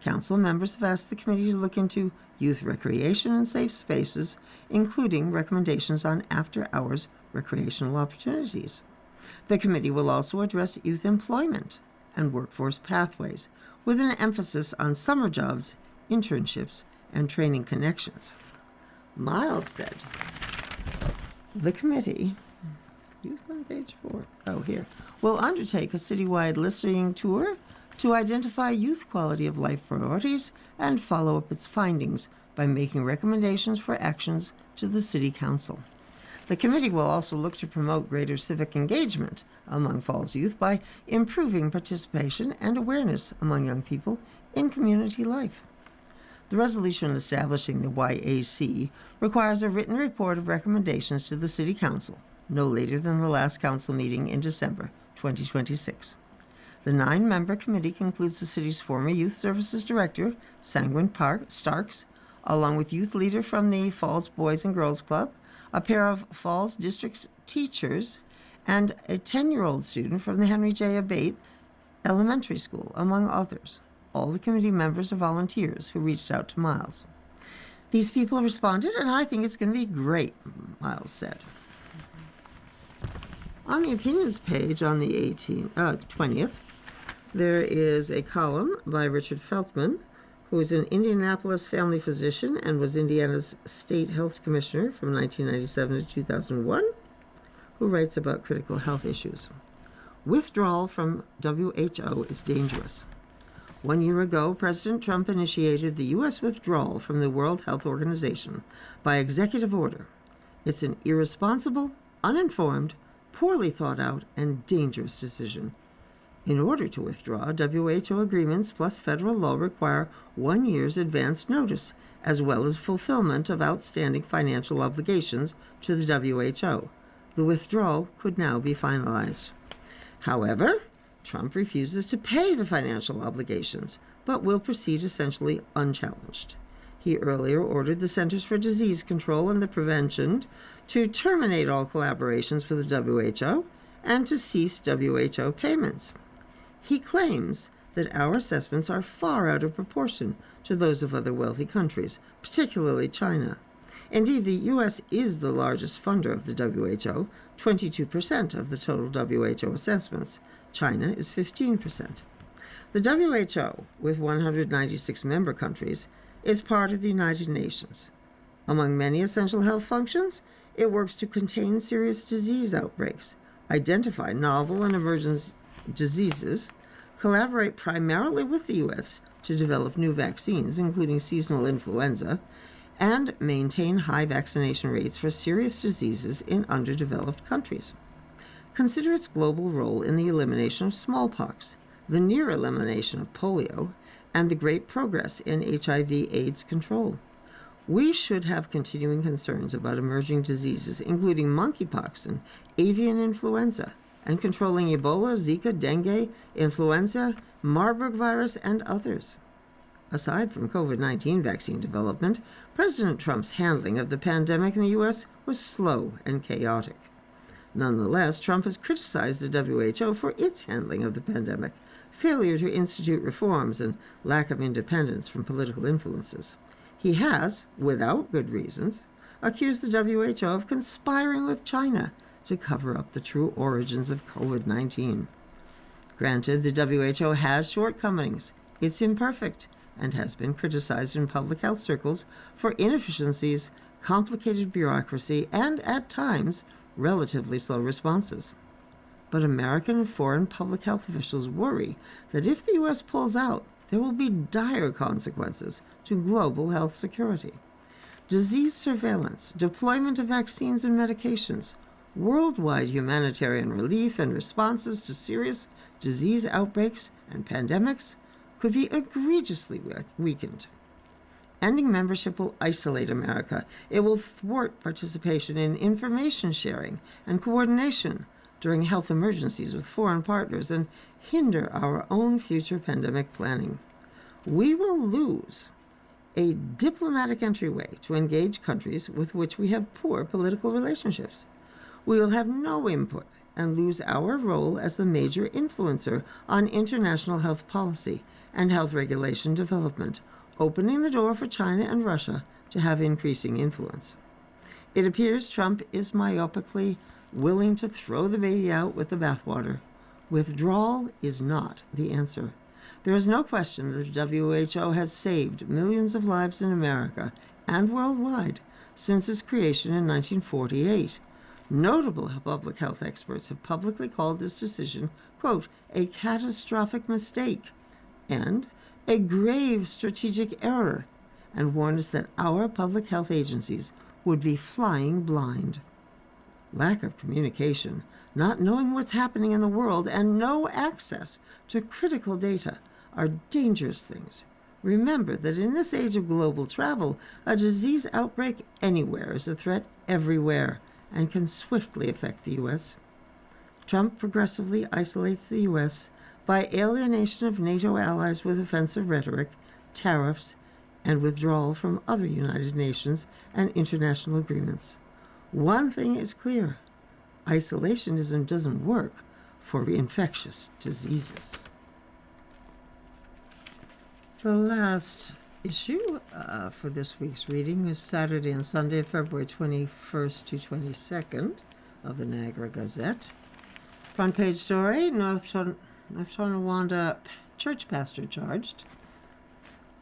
Speaker 2: Council members have asked the committee to look into youth recreation and safe spaces, including recommendations on after-hours recreational opportunities. The committee will also address youth employment and workforce pathways, with an emphasis on summer jobs, internships, and training connections. Miles said, "The committee," youth on page 4, will undertake a citywide listening tour to identify youth quality of life priorities and follow up its findings by making recommendations for actions to the City Council. The committee will also look to promote greater civic engagement among Falls youth by improving participation and awareness among young people in community life. The resolution establishing the YAC requires a written report of recommendations to the City Council no later than the last council meeting in December 2026. The 9-member committee concludes the city's former Youth Services Director, Sanguine Starks, along with youth leader from the Falls Boys and Girls Club, a pair of Falls District teachers, and a 10-year-old student from the Henry J. Abate Elementary School, among others. All the committee members are volunteers who reached out to Miles. "These people responded, and I think it's going to be great," Miles said. On the opinions page on the 20th, there is a column by Richard Feltman, who is an Indianapolis family physician and was Indiana's state health commissioner from 1997 to 2001, who writes about critical health issues. "Withdrawal from WHO is dangerous. 1 year ago, President Trump initiated the U.S. withdrawal from the World Health Organization by executive order. It's an irresponsible, uninformed, poorly thought out, and dangerous decision. In order to withdraw, WHO agreements plus federal law require 1 year's advance notice, as well as fulfillment of outstanding financial obligations to the WHO. The withdrawal could now be finalized. However, Trump refuses to pay the financial obligations, but will proceed essentially unchallenged. He earlier ordered the Centers for Disease Control and the Prevention to terminate all collaborations with the WHO and to cease WHO payments. He claims that our assessments are far out of proportion to those of other wealthy countries, particularly China. Indeed, the U.S. is the largest funder of the WHO, 22% of the total WHO assessments. China is 15%. The WHO, with 196 member countries, is part of the United Nations. Among many essential health functions, it works to contain serious disease outbreaks, identify novel and emergent diseases, collaborate primarily with the U.S. to develop new vaccines, including seasonal influenza, and maintain high vaccination rates for serious diseases in underdeveloped countries. Consider its global role in the elimination of smallpox, the near elimination of polio, and the great progress in HIV/AIDS control. We should have continuing concerns about emerging diseases, including monkeypox and avian influenza, and controlling Ebola, Zika, dengue, influenza, Marburg virus, and others. Aside from COVID-19 vaccine development, President Trump's handling of the pandemic in the U.S. was slow and chaotic. Nonetheless, Trump has criticized the WHO for its handling of the pandemic, failure to institute reforms, and lack of independence from political influences. He has, without good reasons, accused the WHO of conspiring with China to cover up the true origins of COVID-19. Granted, the WHO has shortcomings. It's imperfect and has been criticized in public health circles for inefficiencies, complicated bureaucracy, and, at times, relatively slow responses. But American and foreign public health officials worry that if the U.S. pulls out, there will be dire consequences to global health security. Disease surveillance, deployment of vaccines and medications, worldwide humanitarian relief and responses to serious disease outbreaks and pandemics could be egregiously weakened. Ending membership will isolate America. It will thwart participation in information sharing and coordination during health emergencies with foreign partners and hinder our own future pandemic planning. We will lose a diplomatic entryway to engage countries with which we have poor political relationships. We will have no input and lose our role as the major influencer on international health policy and health regulation development, opening the door for China and Russia to have increasing influence. It appears Trump is myopically willing to throw the baby out with the bathwater. Withdrawal is not the answer. There is no question that the WHO has saved millions of lives in America and worldwide since its creation in 1948. Notable public health experts have publicly called this decision, quote, a catastrophic mistake and a grave strategic error, and warned us that our public health agencies would be flying blind. Lack of communication, not knowing what's happening in the world, and no access to critical data are dangerous things. Remember that in this age of global travel, a disease outbreak anywhere is a threat everywhere and can swiftly affect the U.S. Trump progressively isolates the U.S. by alienation of NATO allies with offensive rhetoric, tariffs, and withdrawal from other United Nations and international agreements. One thing is clear: isolationism doesn't work for infectious diseases. The last issue for this week's reading is Saturday and Sunday, February 21st to 22nd of the Niagara Gazette. Front page story: North Tonawanda church pastor charged.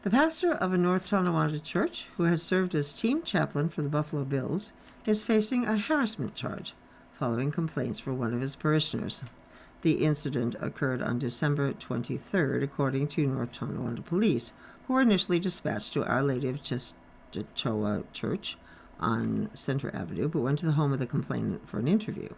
Speaker 2: The pastor of a North Tonawanda church, who has served as team chaplain for the Buffalo Bills, is facing a harassment charge following complaints from one of his parishioners. The incident occurred on December 23rd, according to North Tonawanda police, who were initially dispatched to Our Lady of Chestochoa Church on Center Avenue, but went to the home of the complainant for an interview.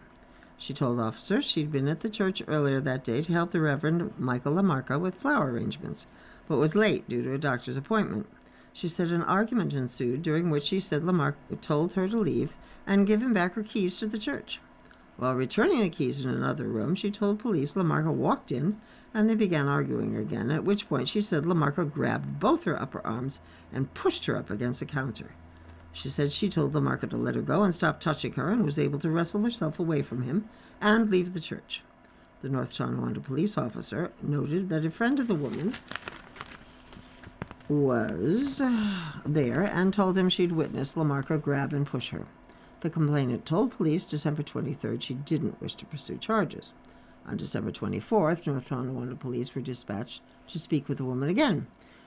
Speaker 2: She told officers she'd been at the church earlier that day to help the Reverend Michael LaMarca with flower arrangements, but was late due to a doctor's appointment. She said an argument ensued, during which she said LaMarca told her to leave and give him back her keys to the church. While returning the keys in another room, she told police LaMarca walked in and they began arguing again, at which point she said LaMarca grabbed both her upper arms and pushed her up against a counter. She said she told LaMarca to let her go and stop touching her, and was able to wrestle herself away from him and leave the church. The North Tonawanda police officer noted that a friend of the woman was there and told him she'd witnessed LaMarca grab and push her. The complainant told police December 23rd she didn't wish to pursue charges. On December 24th, North Tonawanda police were dispatched to speak with the woman again.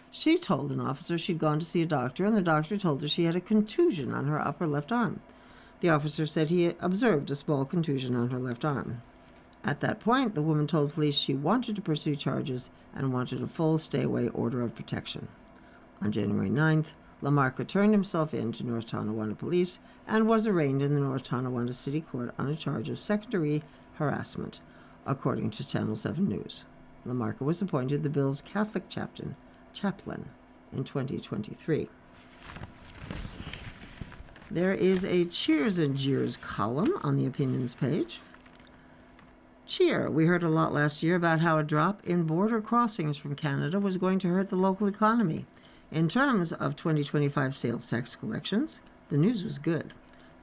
Speaker 2: She told an officer she'd gone to see a doctor, and the doctor told her she had a contusion on her upper left arm. The officer said he observed a small contusion on her left arm. At that point, the woman told police she wanted to pursue charges and wanted a full stay-away order of protection. On January 9th, LaMarca turned himself in to North Tonawanda police and was arraigned in the North Tonawanda City Court on a charge of second-degree harassment, according to Channel 7 News. LaMarca was appointed the Bill's Catholic chaplain in 2023. There is a Cheers and Jeers column on the opinions page. Cheer. We heard a lot last year about how a drop in border crossings from Canada was going to hurt the local economy. In terms of 2025 sales tax collections, the news was good.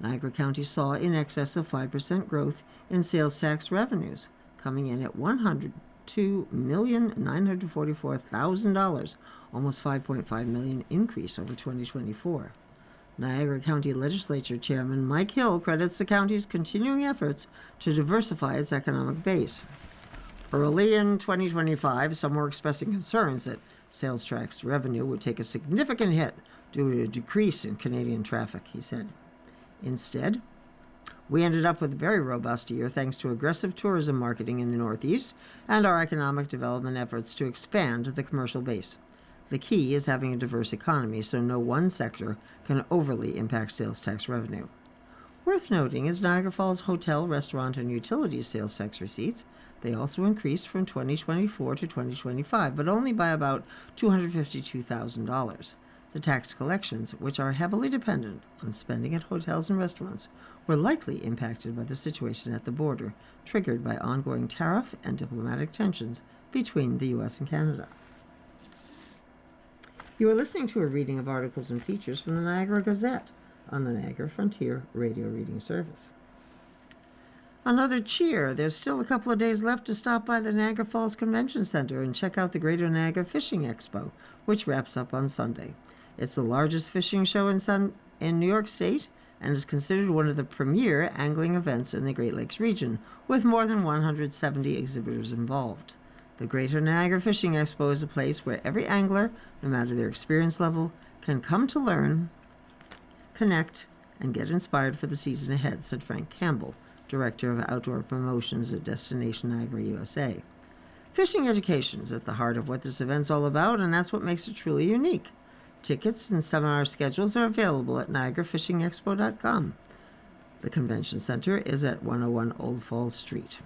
Speaker 2: Niagara County saw in excess of 5% growth in sales tax revenues, coming in at $102,944,000, almost $5.5 million increase over 2024. Niagara County Legislature Chairman Mike Hill credits the county's continuing efforts to diversify its economic base. Early in 2025, some were expressing concerns that sales tax revenue would take a significant hit due to a decrease in Canadian traffic, he said. Instead, We ended up with a very robust year thanks to aggressive tourism marketing in the Northeast and our economic development efforts to expand the commercial base. The key is having a diverse economy so no one sector can overly impact sales tax revenue. Worth noting is Niagara Falls hotel, restaurant, and utilities sales tax receipts. They also increased from 2024 to 2025, but only by about $252,000. The tax collections, which are heavily dependent on spending at hotels and restaurants, were likely impacted by the situation at the border, triggered by ongoing tariff and diplomatic tensions between the U.S. and Canada. You are listening to a reading of articles and features from the Niagara Gazette on the Niagara Frontier Radio Reading Service. Another cheer. There's still a couple of days left to stop by the Niagara Falls Convention Center and check out the Greater Niagara Fishing Expo, which wraps up on Sunday. It's the largest fishing show in New York State and is considered one of the premier angling events in the Great Lakes region, with more than 170 exhibitors involved. The Greater Niagara Fishing Expo is a place where every angler, no matter their experience level, can come to learn, connect, and get inspired for the season ahead, said Frank Campbell, Director of Outdoor Promotions at Destination Niagara USA. Fishing education is at the heart of what this event's all about, and that's what makes it truly unique. Tickets and seminar schedules are available at niagarafishingexpo.com. The convention center is at 101 Old Falls Street.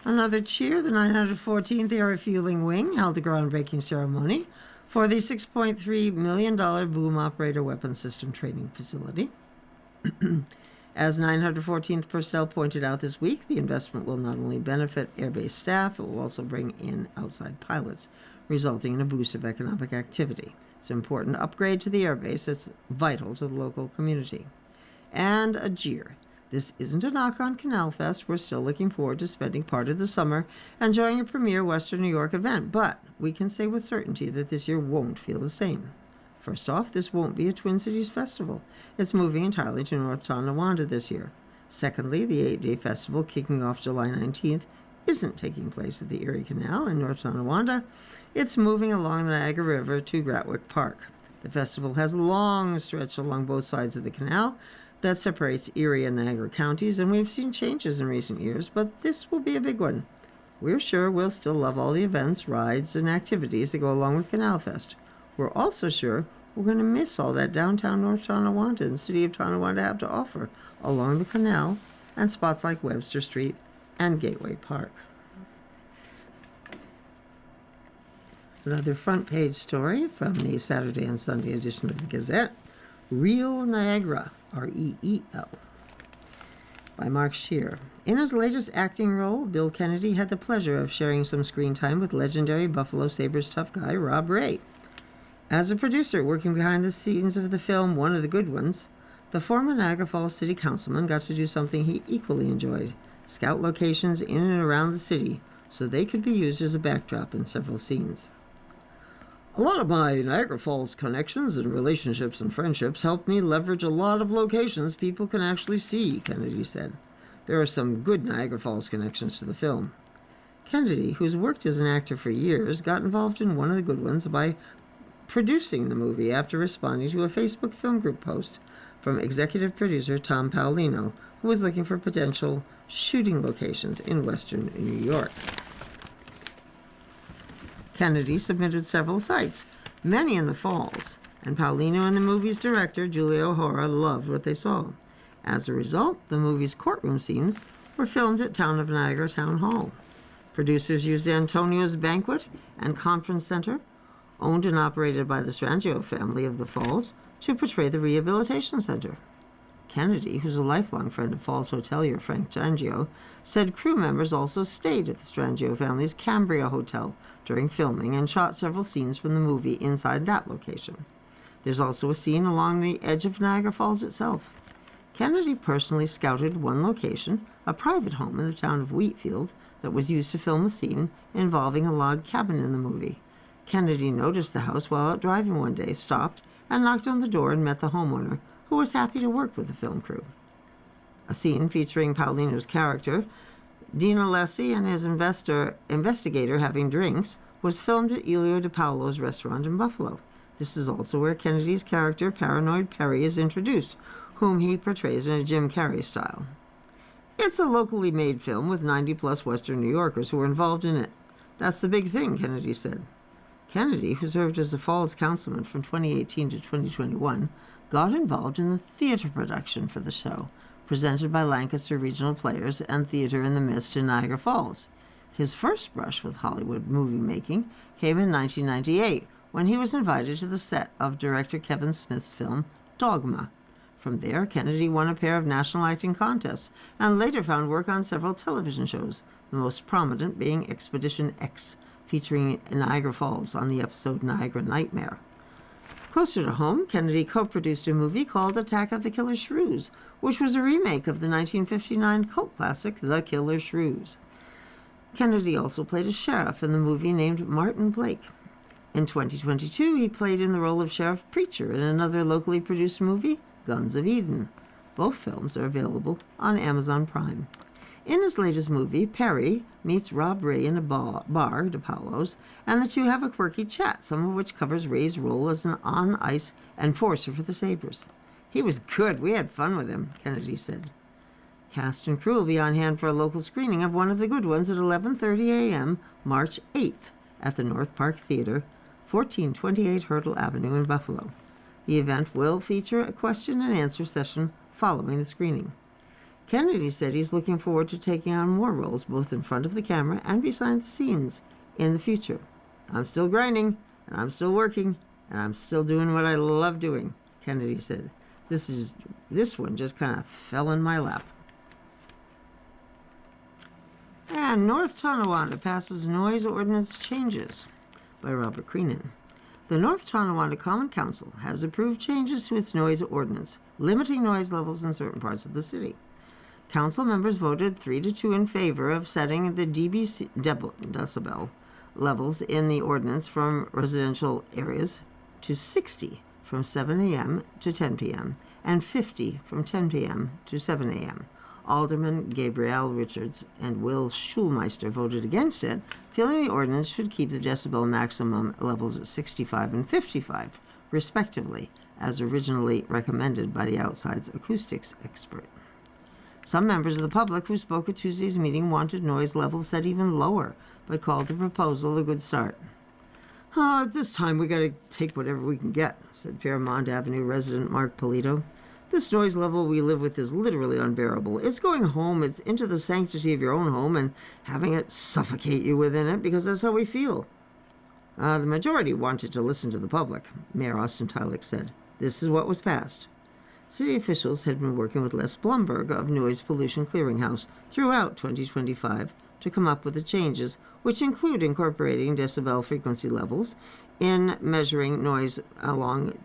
Speaker 2: Another cheer, the 914th Air Refueling Wing held a groundbreaking ceremony for the $6.3 million boom operator weapon system training facility. As 914th personnel pointed out this week, the investment will not only benefit airbase staff, it will also bring in outside pilots, resulting in a boost of economic activity. It's an important upgrade to the airbase that's vital to the local community. And a jeer. This isn't a knock on Canal Fest. We're still looking forward to spending part of the summer enjoying a premier Western New York event, but we can say with certainty that this year won't feel the same. First off, this won't be a Twin Cities festival. It's moving entirely to North Tonawanda this year. Secondly, the 8-day festival kicking off July 19th isn't taking place at the Erie Canal in North Tonawanda. It's moving along the Niagara River to Gratwick Park. The festival has a long stretch along both sides of the canal that separates Erie and Niagara counties, and we've seen changes in recent years, but this will be a big one. We're sure we'll still love all the events, rides, and activities that go along with Canal Fest. We're also sure we're going to miss all that downtown North Tonawanda and City of Tonawanda have to offer along the canal and spots like Webster Street and Gateway Park. Another front page story from the Saturday and Sunday edition of the Gazette, Real Niagara, R-E-E-L, by Mark Scheer. In his latest acting role, Bill Kennedy had the pleasure of sharing some screen time with legendary Buffalo Sabres tough guy Rob Ray. As a producer working behind the scenes of the film One of the Good Ones, the former Niagara Falls City Councilman got to do something he equally enjoyed, scout locations in and around the city so they could be used as a backdrop in several scenes. A lot of my Niagara Falls connections and relationships and friendships helped me leverage a lot of locations people can actually see, Kennedy said. There are some good Niagara Falls connections to the film. Kennedy, who's worked as an actor for years, got involved in One of the Good Ones by producing the movie after responding to a Facebook film group post from executive producer Tom Paolino, who was looking for potential shooting locations in western New York. Kennedy submitted several sites, many in the Falls, and Paolino and the movie's director, Julia O'Hara, loved what they saw. As a result, the movie's courtroom scenes were filmed at Town of Niagara Town Hall. Producers used Antonio's Banquet and Conference Center, owned and operated by the Strangio family of the Falls, to portray the Rehabilitation Center. Kennedy, who's a lifelong friend of Falls hotelier Frank Strangio, said crew members also stayed at the Strangio family's Cambria Hotel during filming and shot several scenes from the movie inside that location. There's also a scene along the edge of Niagara Falls itself. Kennedy personally scouted one location, a private home in the town of Wheatfield, that was used to film a scene involving a log cabin in the movie. Kennedy noticed the house while out driving one day, stopped, and knocked on the door and met the homeowner, who was happy to work with the film crew. A scene featuring Paolino's character, Dino Lessi, and his investigator having drinks, was filmed at Elio De Paolo's restaurant in Buffalo. This is also where Kennedy's character, Paranoid Perry, is introduced, whom he portrays in a Jim Carrey style. It's a locally made film with 90-plus Western New Yorkers who were involved in it. That's the big thing, Kennedy said. Kennedy, who served as a Falls councilman from 2018 to 2021, got involved in the theater production for the show, presented by Lancaster Regional Players and Theater in the Mist in Niagara Falls. His first brush with Hollywood movie making came in 1998, when he was invited to the set of director Kevin Smith's film Dogma. From there, Kennedy won a pair of national acting contests and later found work on several television shows, the most prominent being Expedition X, featuring Niagara Falls on the episode Niagara Nightmare. Closer to home, Kennedy co-produced a movie called Attack of the Killer Shrews, which was a remake of the 1959 cult classic The Killer Shrews. Kennedy also played a sheriff in the movie named Martin Blake. In 2022, he played in the role of Sheriff Preacher in another locally produced movie, Guns of Eden. Both films are available on Amazon Prime. In his latest movie, Perry meets Rob Ray in a bar, DePaulo's, and the two have a quirky chat, some of which covers Ray's role as an on-ice enforcer for the Sabres. He was good. We had fun with him, Kennedy said. Cast and crew will be on hand for a local screening of one of the good ones at 11:30 a.m. March 8th at the North Park Theater, 1428 Hurdle Avenue in Buffalo. The event will feature a question and answer session following the screening. Kennedy said he's looking forward to taking on more roles both in front of the camera and behind the scenes in the future. I'm still grinding, and I'm still working, and I'm still doing what I love doing, Kennedy said. This one just kind of fell in my lap. And North Tonawanda passes noise ordinance changes, by Robert Creenan. The North Tonawanda Common Council has approved changes to its noise ordinance, limiting noise levels in certain parts of the city. Council members voted 3-2 in favor of setting the decibel levels in the ordinance from residential areas to 60 from 7 a.m. to 10 p.m. and 50 from 10 p.m. to 7 a.m. Alderman Gabrielle Richards and Will Schulmeister voted against it, feeling the ordinance should keep the decibel maximum levels at 65 and 55, respectively, as originally recommended by the outside's acoustics expert. Some members of the public who spoke at Tuesday's meeting wanted noise levels set even lower, but called the proposal a good start. At this time, we got to take whatever we can get, said Fairmont Avenue resident Mark Polito. This noise level we live with is literally unbearable. It's going home, it's into the sanctity of your own home and having it suffocate you within it because that's how we feel. The majority wanted to listen to the public, Mayor Austin Tylick said. This is what was passed. City officials had been working with Les Blumberg of Noise Pollution Clearinghouse throughout 2025 to come up with the changes, which include incorporating decibel frequency levels in measuring noise along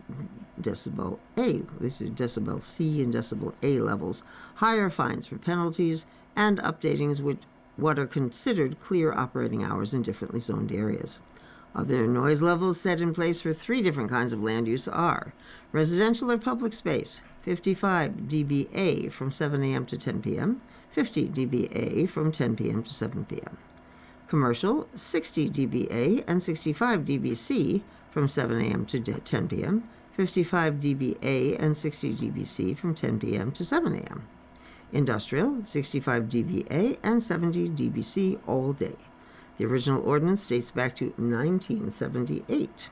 Speaker 2: decibel A, this is decibel C and decibel A levels, higher fines for penalties, and updatings with what are considered clear operating hours in differently zoned areas. Other noise levels set in place for 3 different kinds of land use are residential or public space, 55 dBA from 7 a.m. to 10 p.m., 50 dBA from 10 p.m. to 7 p.m. Commercial, 60 dBA and 65 dBc from 7 a.m. to 10 p.m., 55 dBA and 60 dBc from 10 p.m. to 7 a.m. Industrial, 65 dBA and 70 dBc all day. The original ordinance dates back to 1978.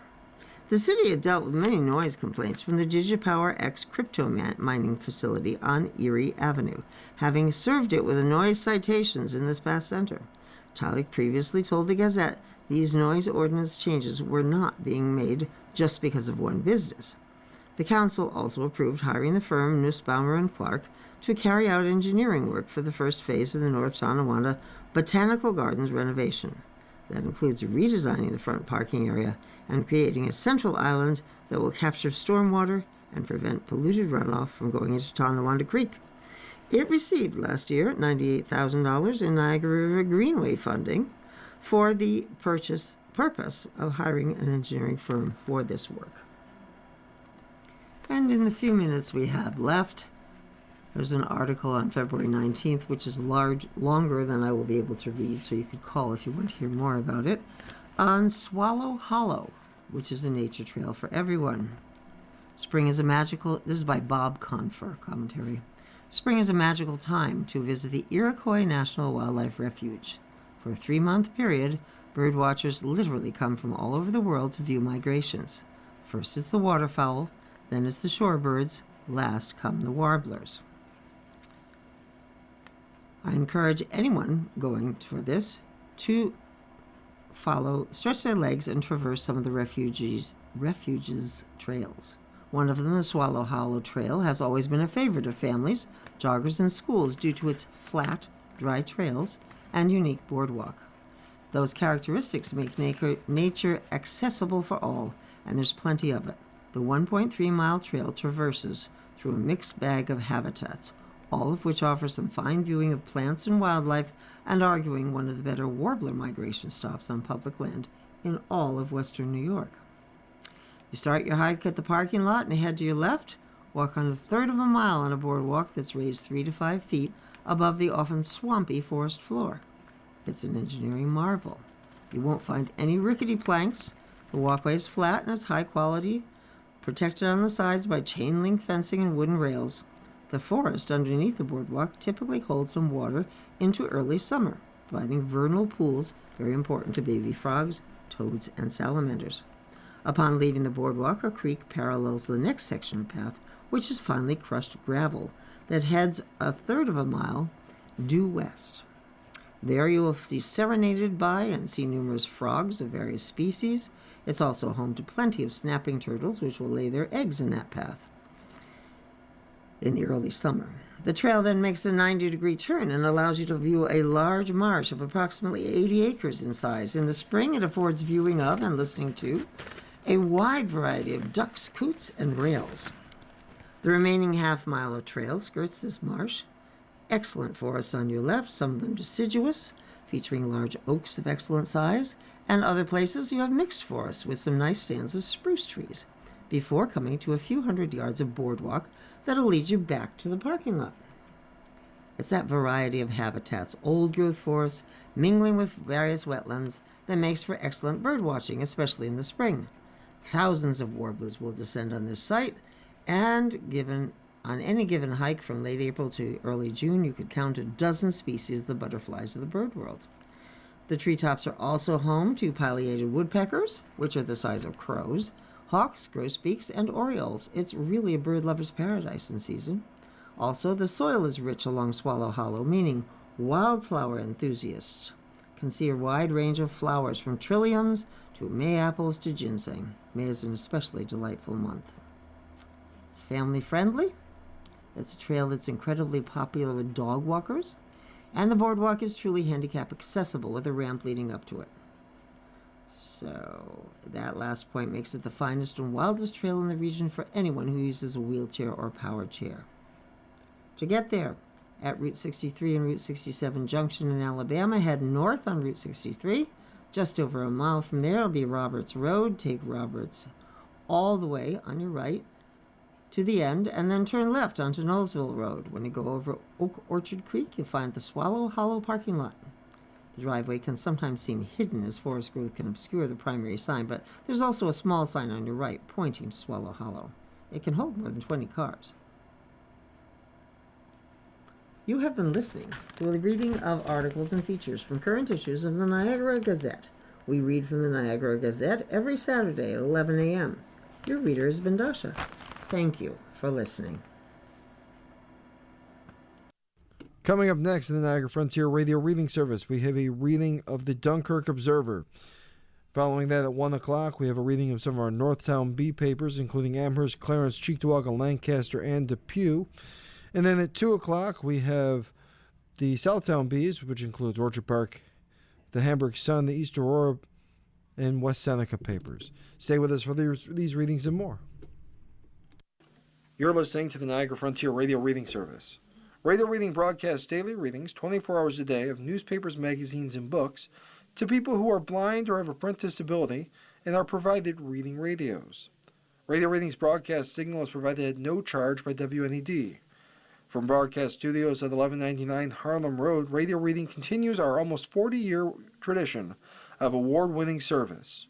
Speaker 2: The city had dealt with many noise complaints from the DigiPower X crypto mining facility on Erie Avenue, having served it with noise citations in this past center. Tylick previously told the Gazette these noise ordinance changes were not being made just because of one business. The council also approved hiring the firm Nussbaumer and Clark to carry out engineering work for the first phase of the North Tonawanda Botanical Gardens renovation. That includes redesigning the front parking area and creating a central island that will capture stormwater and prevent polluted runoff from going into Tonawanda Creek. It received last year $98,000 in Niagara River Greenway funding for the purpose of hiring an engineering firm for this work. And in the few minutes we have left, there's an article on February 19th, which is longer than I will be able to read, so you could call if you want to hear more about it, on Swallow Hollow, which is a nature trail for everyone. This is by Bob Confer, commentary. Spring is a magical time to visit the Iroquois National Wildlife Refuge. For a 3-month period, bird watchers literally come from all over the world to view migrations. First it's the waterfowl, then it's the shorebirds, last come the warblers. I encourage anyone going for this to stretch their legs and traverse some of the refuge's trails. One of them, the Swallow Hollow Trail, has always been a favorite of families, joggers, and schools due to its flat, dry trails and unique boardwalk. Those characteristics make nature accessible for all, and there's plenty of it. The 1.3-mile trail traverses through a mixed bag of habitats, all of which offer some fine viewing of plants and wildlife and arguing one of the better warbler migration stops on public land in all of western New York. You start your hike at the parking lot and head to your left, walk on 1/3 of a mile on a boardwalk that's raised 3 to 5 feet above the often swampy forest floor. It's an engineering marvel. You won't find any rickety planks. The walkway is flat and it's high quality, protected on the sides by chain link fencing and wooden rails. The forest underneath the boardwalk typically holds some water into early summer, providing vernal pools very important to baby frogs, toads, and salamanders. Upon leaving the boardwalk, a creek parallels the next section of path, which is finely crushed gravel that heads 1/3 of a mile due west. There you will be serenaded by and see numerous frogs of various species. It's also home to plenty of snapping turtles, which will lay their eggs in that path in the early summer. The trail then makes a 90-degree turn and allows you to view a large marsh of approximately 80 acres in size. In the spring, it affords viewing of and listening to a wide variety of ducks, coots, and rails. The remaining half-mile of trail skirts this marsh. Excellent forests on your left, some of them deciduous, featuring large oaks of excellent size, and other places you have mixed forests with some nice stands of spruce trees, before coming to a few hundred yards of boardwalk that'll lead you back to the parking lot. It's that variety of habitats, old-growth forests, mingling with various wetlands, that makes for excellent bird watching, especially in the spring. Thousands of warblers will descend on this site, and on any given hike from late April to early June, you could count a dozen species of the butterflies of the bird world. The treetops are also home to pileated woodpeckers, which are the size of crows, hawks, grosbeaks, and orioles. It's really a bird lover's paradise in season. Also, the soil is rich along Swallow Hollow, meaning wildflower enthusiasts can see a wide range of flowers from trilliums to May-apples to ginseng. May is an especially delightful month. It's family friendly. It's a trail that's incredibly popular with dog walkers, and the boardwalk is truly handicap accessible with a ramp leading up to it. So that last point makes it the finest and wildest trail in the region for anyone who uses a wheelchair or powered chair. To get there, at Route 63 and Route 67 Junction in Alabama, head north on Route 63. Just over a mile from there will be Roberts Road. Take Roberts all the way on your right to the end, and then turn left onto Knowlesville Road. When you go over Oak Orchard Creek, you'll find the Swallow Hollow parking lot. The driveway can sometimes seem hidden as forest growth can obscure the primary sign, but there's also a small sign on your right pointing to Swallow Hollow. It can hold more than 20 cars. You have been listening to a reading of articles and features from current issues of the Niagara Gazette. We read from the Niagara Gazette every Saturday at 11 a.m. Your reader has been Dasha. Thank you for listening.
Speaker 1: Coming up next in the Niagara Frontier Radio Reading Service, we have a reading of the Dunkirk Observer. Following that at 1 o'clock, we have a reading of some of our Northtown Bee papers, including Amherst, Clarence, Cheektowaga, Lancaster, and Depew. And then at 2 o'clock, we have the Southtown Bees, which includes Orchard Park, the Hamburg Sun, the East Aurora, and West Seneca papers. Stay with us for these readings and more. You're listening to the Niagara Frontier Radio Reading Service. Radio Reading broadcasts daily readings 24 hours a day of newspapers, magazines, and books to people who are blind or have a print disability and are provided reading radios. Radio Reading's broadcast signal is provided at no charge by WNED. From broadcast studios at 1199 Harlem Road, Radio Reading continues our almost 40-year tradition of award-winning service.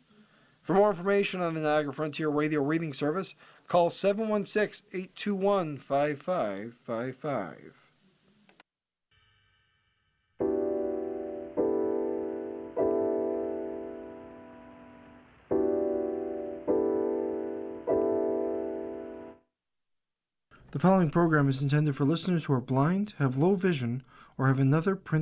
Speaker 1: For more information on the Niagara Frontier Radio Reading Service, Call 716-821-5555. The following program is intended for listeners who are blind, have low vision, or have another print